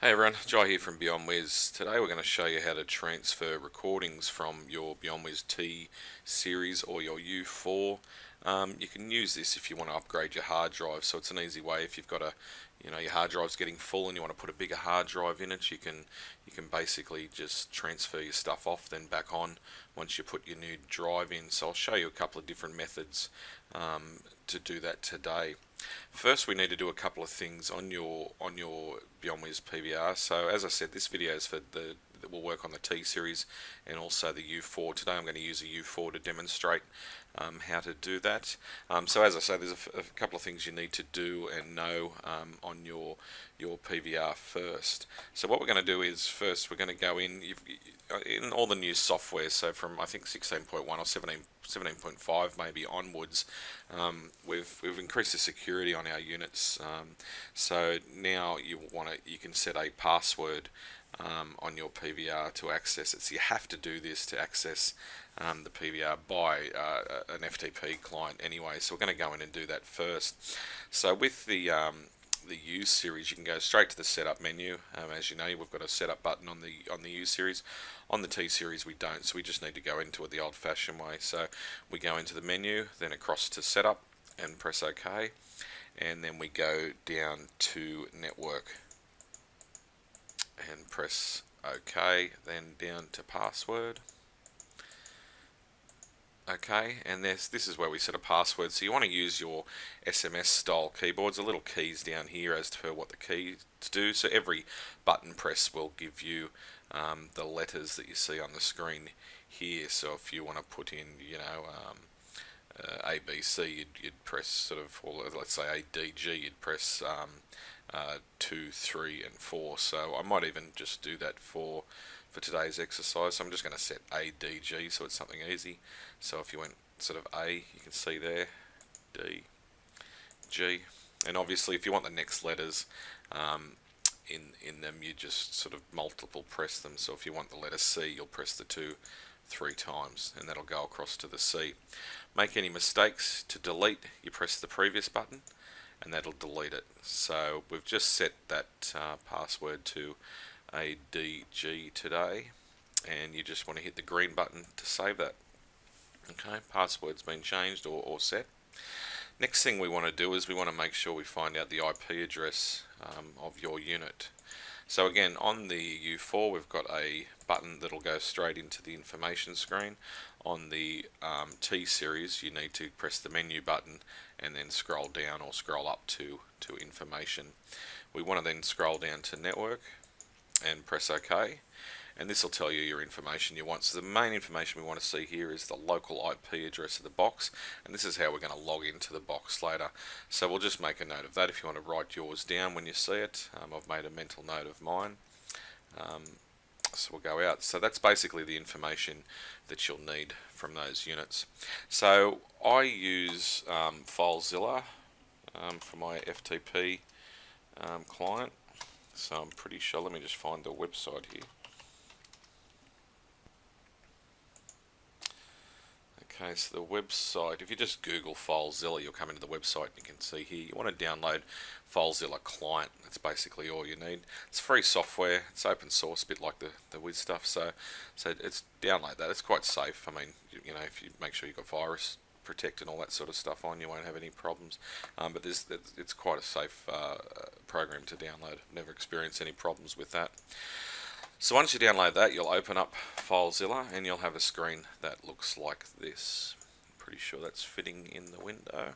Hey everyone, Jai here from Beyondwiz. Today we're going to show you how to transfer recordings from your Beyondwiz T series or your U4. You can use this if you want to upgrade your hard drive, so it's an easy way. If you've got your hard drive's getting full and you want to put a bigger hard drive in it, you can basically just transfer your stuff off then back on once you put your new drive in. So I'll show you a couple of different methods to do that today. First, we need to do a couple of things on your Beyondwiz PVR. So as I said, this video is for that will work on the T series and also the U4. Today I'm going to use a U4 to demonstrate how to do that. So as I say, there's a couple of things you need to do and know on your PVR first. So what we're going to do is first we're going to go in all the new software. So from I think 16.1 or 17.5 maybe onwards, we've increased the security on our units. So now you can set a password on your PVR to access it. So you have to do this to access the PVR by an FTP client anyway. So we're going to go in and do that first. So with the U series, you can go straight to the setup menu. As you know, we've got a setup button on the U series. On the T series we don't, so we just need to go into it the old-fashioned way. So we go into the menu, then across to setup and press OK, and then we go down to network and press OK, then down to password. Okay, and this is where we set a password. So you want to use your SMS style keyboards, the little keys down here as to what the keys do. So every button press will give you the letters that you see on the screen here. So if you want to put in, A, B, C, you'd press sort of, or let's say A, D, G, you'd press 2, 3, and 4. So I might even just do that for today's exercise. So I'm just going to set A, D, G, so it's something easy. So if you went sort of A, you can see there, D, G, and obviously if you want the next letters in them, you just sort of multiple press them. So if you want the letter C, you'll press the 2 3 times, and that'll go across to the C. Make any mistakes to delete, you press the previous button, and that'll delete it. So we've just set that password to ADG today, and you just want to hit the green button to save that. Okay, password's been changed or set. Next thing we want to do is we want to make sure we find out the IP address of your unit. So again, on the U4 we've got a button that'll go straight into the information screen. On the T series you need to press the menu button and then scroll down or scroll up to information. We want to then scroll down to network and press OK, and this will tell you your information you want. So the main information we want to see here is the local IP address of the box, and this is how we're going to log into the box later. So we'll just make a note of that if you want to write yours down when you see it. I've made a mental note of mine. So we'll go out. So that's basically the information that you'll need from those units. So I use FileZilla for my FTP client. So I'm pretty sure, let me just find the website here. Okay, so the website, if you just Google FileZilla, you'll come into the website and you can see here, you want to download FileZilla client. That's basically all you need. It's free software, it's open source, a bit like the Wiz stuff, so it's download that. It's quite safe. I mean, if you make sure you've got virus protect and all that sort of stuff on, you won't have any problems. But it's quite a safe program to download. Never experienced any problems with that. So once you download that, you'll open up FileZilla and you'll have a screen that looks like this. I'm pretty sure that's fitting in the window.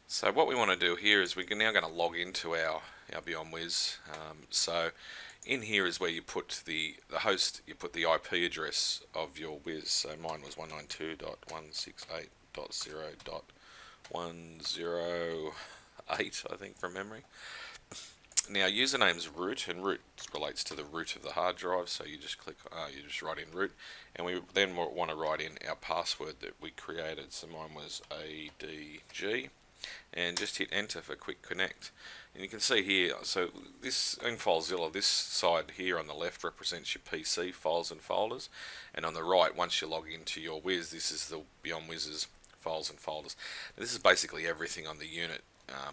So what we want to do here is we're now going to log into our Beyondwiz. So in here is where you put the host, you put the IP address of your Wiz. So mine was 192.168.0.108, I think, from memory. Now username's root, and root relates to the root of the hard drive, so you just click, you just write in root, and we then want to write in our password that we created. So mine was ADG, and just hit enter for quick connect. And you can see here, so this in FileZilla, this side here on the left represents your PC files and folders, and on the right, once you log into your Wiz, this is the Beyondwiz's files and folders. Now, this is basically everything on the unit.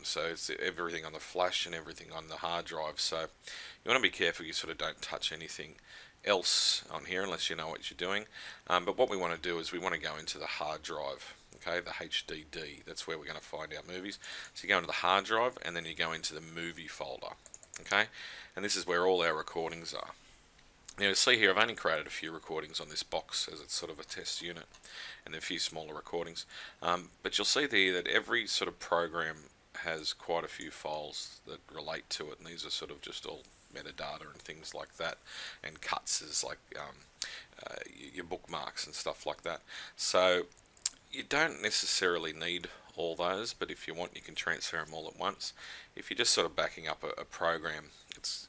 So it's everything on the flash and everything on the hard drive. So you want to be careful you sort of don't touch anything else on here unless you know what you're doing. But what we want to do is we want to go into the hard drive. Okay, the HDD, that's where we're going to find our movies. So you go into the hard drive and then you go into the movie folder. Okay, and this is where all our recordings are. Now you see here I've only created a few recordings on this box as it's sort of a test unit, and then a few smaller recordings. But you'll see there that every sort of program has quite a few files that relate to it, and these are sort of just all metadata and things like that, and cuts is like your bookmarks and stuff like that. So you don't necessarily need all those, but if you want you can transfer them all at once. If you're just sort of backing up a program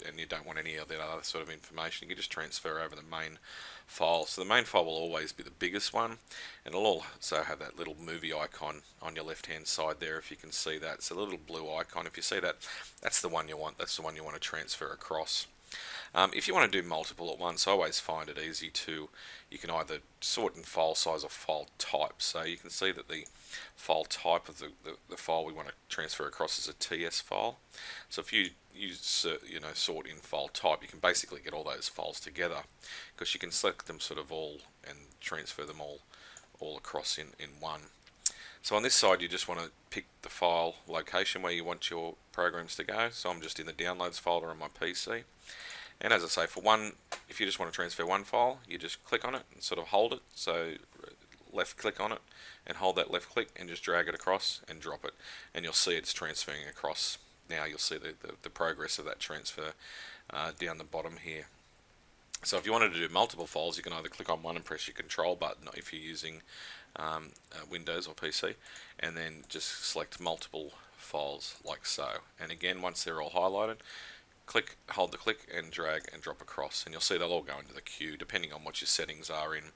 and you don't want any of that other sort of information, you can just transfer over the main file. So the main file will always be the biggest one, and it'll also have that little movie icon on your left hand side there, if you can see that. It's a little blue icon. If you see that, that's the one you want. That's the one you want to transfer across. If you want to do multiple at once, I always find it easy to, you can either sort in file size or file type. So you can see that the file type of the file we want to transfer across is a TS file. So if you sort in file type, you can basically get all those files together, because you can select them sort of all and transfer them all across in one. So on this side you just want to pick the file location where you want your programs to go. So I'm just in the downloads folder on my PC. And as I say, for one, if you just want to transfer one file, you just click on it and sort of hold it. So left click on it and hold that left click and just drag it across and drop it. And you'll see it's transferring across. Now you'll see the progress of that transfer down the bottom here. So if you wanted to do multiple files, you can either click on one and press your control button if you're using Windows or PC, and then just select multiple files like so. And again, once they're all highlighted, hold the click and drag and drop across, and you'll see they'll all go into the queue depending on what your settings are in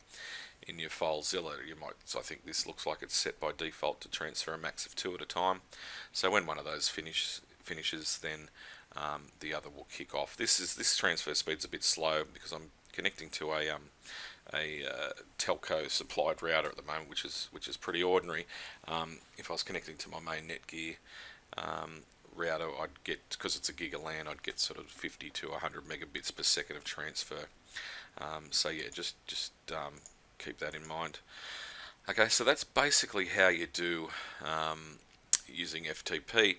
your FileZilla. So I think this looks like it's set by default to transfer a max of 2 at a time. So when one of those finishes, then the other will kick off. This transfer speed's a bit slow because I'm connecting to a telco supplied router at the moment, which is pretty ordinary. If I was connecting to my main Netgear router, I'd get, because it's a gigaLAN, I'd get sort of 50 to 100 megabits per second of transfer. So yeah, just keep that in mind. Okay, so that's basically how you do using FTP.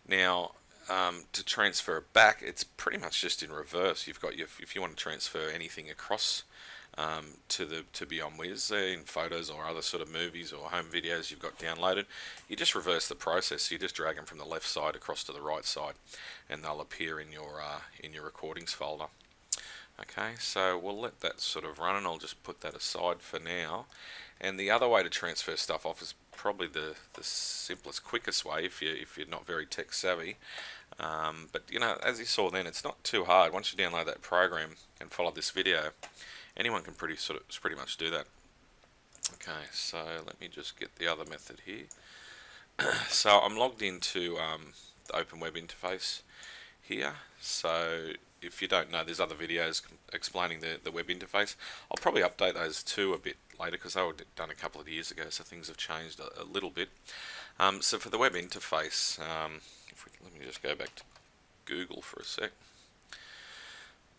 Now, to transfer it back, it's pretty much just in reverse. You've got if you want to transfer anything across to Beyonwiz in photos or other sort of movies or home videos you've got downloaded, you just reverse the process. So you just drag them from the left side across to the right side, and they'll appear in your recordings folder. Okay, so we'll let that sort of run, and I'll just put that aside for now. And the other way to transfer stuff off is probably the simplest, quickest way if you're not very tech savvy. But as you saw then, it's not too hard. Once you download that program and follow this video, anyone can pretty much do that. Okay, so let me just get the other method here. So I'm logged into the Open Web interface here. So if you don't know, there's other videos explaining the web interface. I'll probably update those too a bit later, because they were done a couple of years ago, so things have changed a little bit. So for the web interface, let me just go back to Google for a sec,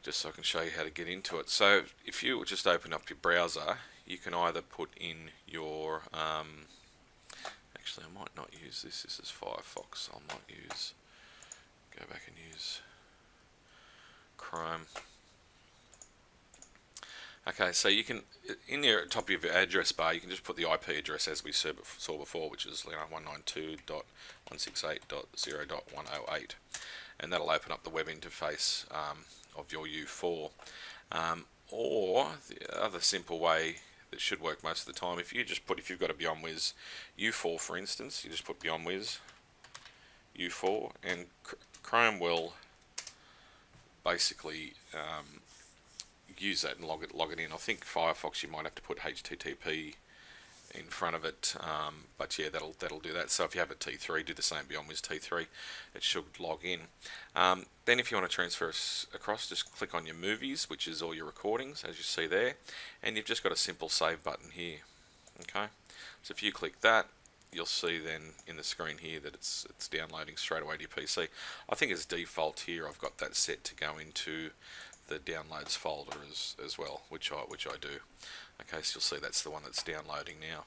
just so I can show you how to get into it. So if you just open up your browser, you can either put in your actually I might not use this is Firefox. I might go back and use Chrome. Okay, so you can, in the top of your address bar, you can just put the IP address as we saw before, which is 192.168.0.108, and that'll open up the web interface of your U4. Or the other simple way that should work most of the time, if you've got a Beyonwiz U4, for instance, you just put Beyonwiz U4, and Chrome will basically use that and log it in. I think Firefox you might have to put HTTP in front of it, but yeah, that'll do that. So if you have a T3, do the same Beyonwiz T3, it should log in. Then if you want to transfer across, just click on your movies, which is all your recordings, as you see there, and you've just got a simple save button here. Okay, so if you click that, you'll see then in the screen here that it's downloading straight away to your PC. I think as default here I've got that set to go into the downloads folder as well, which I do. Okay, so you'll see that's the one that's downloading now.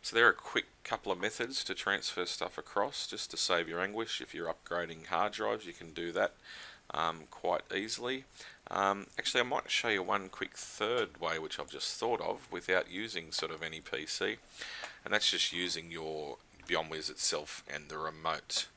So there are a quick couple of methods to transfer stuff across, just to save your anguish. If you're upgrading hard drives, you can do that quite easily. Actually, I might show you one quick third way which I've just thought of without using sort of any PC, and that's just using your Beyonwiz itself and the remote.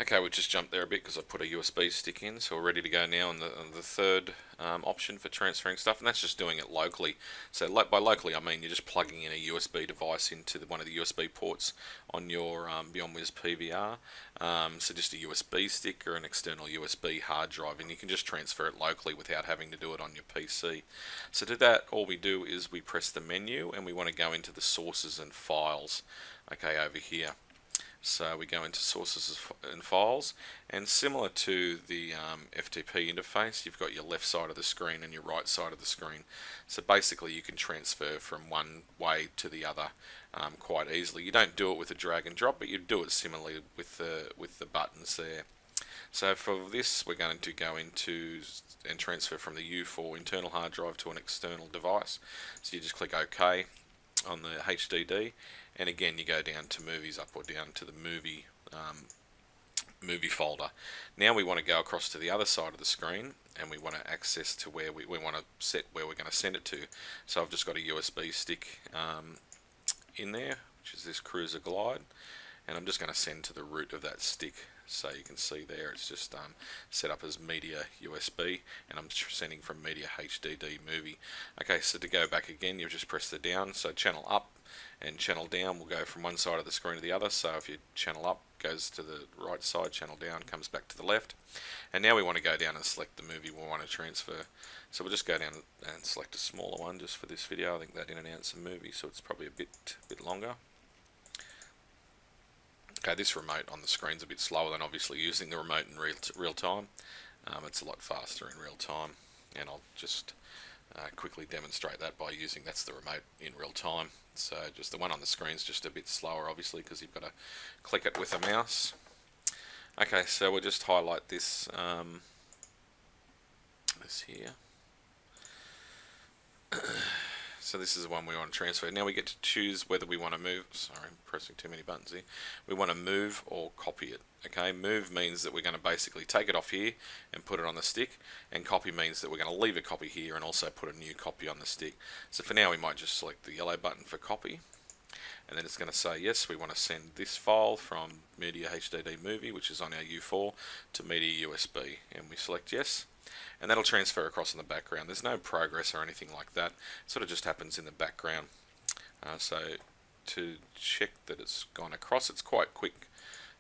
Okay, we'll just jump there a bit because I put a USB stick in, so we're ready to go now on the third option for transferring stuff, and that's just doing it locally. So by locally I mean you're just plugging in a USB device into one of the USB ports on your Beyonwiz PVR, so just a USB stick or an external USB hard drive, and you can just transfer it locally without having to do it on your PC. So to that, all we do is we press the menu and we want to go into the sources and files, okay, over here. So we go into sources and files, and similar to the FTP interface, you've got your left side of the screen and your right side of the screen. So basically you can transfer from one way to the other quite easily. You don't do it with a drag and drop, but you do it similarly with the buttons there. So for this we're going to go into and transfer from the U4 internal hard drive to an external device. So you just click OK on the HDD, and again you go down to movies, up or down to the movie folder. Now we want to go across to the other side of the screen, and we want to access to where we want to set where we're going to send it to. So I've just got a USB stick in there, which is this Cruiser Glide, and I'm just going to send to the root of that stick. So you can see there it's just set up as media USB, and I'm sending from media HDD movie. Okay, so to go back again, you just press the down, so channel up and channel down will go from one side of the screen to the other. So if you channel up goes to the right side, channel down comes back to the left. And now we want to go down and select the movie we want to transfer. So we'll just go down and select a smaller one just for this video. I think that in and out's a movie, so it's probably a bit longer. Okay, this remote on the screen's a bit slower than obviously using the remote in real time. It's a lot faster in real time, and I'll just quickly demonstrate that by using that's the remote in real time. So just the one on the screen's just a bit slower obviously because you've got to click it with a mouse. Okay, so we'll just highlight this this here. So this is the one we want to transfer. Now we get to choose whether we want to move. Sorry, I'm pressing too many buttons here. We want to move or copy it. Okay, move means that we're going to basically take it off here and put it on the stick, and copy means that we're going to leave a copy here and also put a new copy on the stick. So for now we might just select the yellow button for copy, and then it's going to say yes, we want to send this file from media HDD movie, which is on our U4, to media USB, and we select yes. And that'll transfer across in the background. There's no progress or anything like that. It sort of just happens in the background. So to check that it's gone across, it's quite quick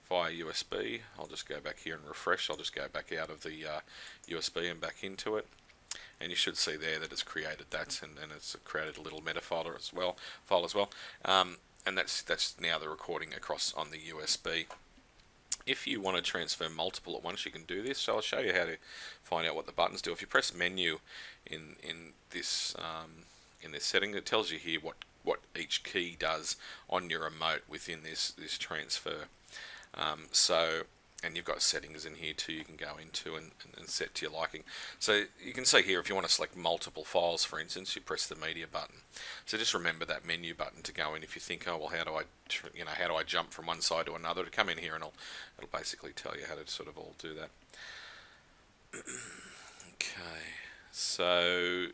via USB. I'll just go back here and refresh. I'll just go back out of the USB and back into it. And you should see there that it's created that, and then it's created a little meta file as well. And that's now the recording across on the USB. If you want to transfer multiple at once, you can do this. So I'll show you how to find out what the buttons do. If you press menu in this setting, it tells you here what each key does on your remote within this transfer. And you've got settings in here too you can go into and set to your liking. So you can see here if you want to select multiple files, for instance, you press the media button. So just remember that menu button to go in if you think, oh well, how do I jump from one side to another? To come in here and it'll basically tell you how to sort of all do that. Okay, so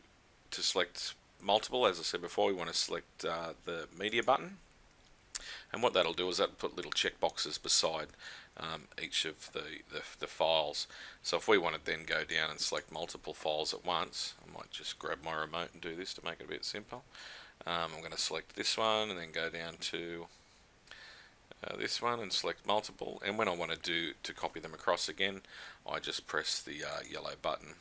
to select multiple, as I said before, we want to select the media button. And what that'll do is that'll put little check boxes beside each of the files. So if we want to then go down and select multiple files at once, I might just grab my remote and do this to make it a bit simple. I'm going to select this one and then go down to this one and select multiple. And when I want to copy them across again, I just press the yellow button,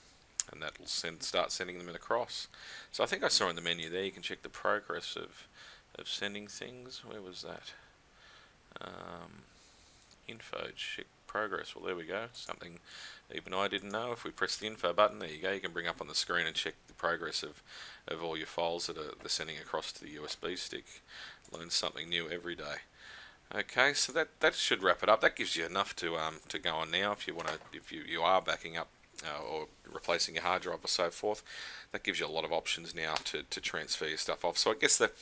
and that'll start sending them across. So I think I saw in the menu there you can check the progress of sending things. Where was that? Info, check progress. Well, there we go. Something even I didn't know. If we press the info button, there you go. You can bring up on the screen and check the progress of all your files that are sending across to the USB stick. Learn something new every day. Okay, so that should wrap it up. That gives you enough to go on now if you want to, if you are backing up or replacing your hard drive or so forth. That gives you a lot of options now to transfer your stuff off. So I guess that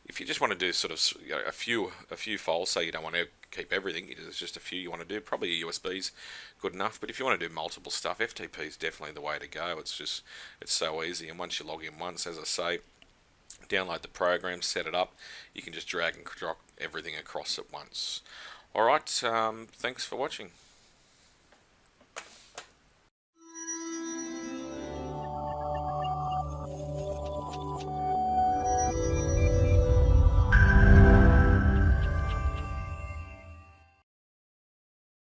if you just want to do sort of a few files, say you don't want to keep everything, there's just a few you want to do, probably a USB's good enough. But if you want to do multiple stuff, FTP is definitely the way to go. It's so easy, and once you log in once, as I say, download the program, set it up, you can just drag and drop everything across at once. Alright, thanks for watching.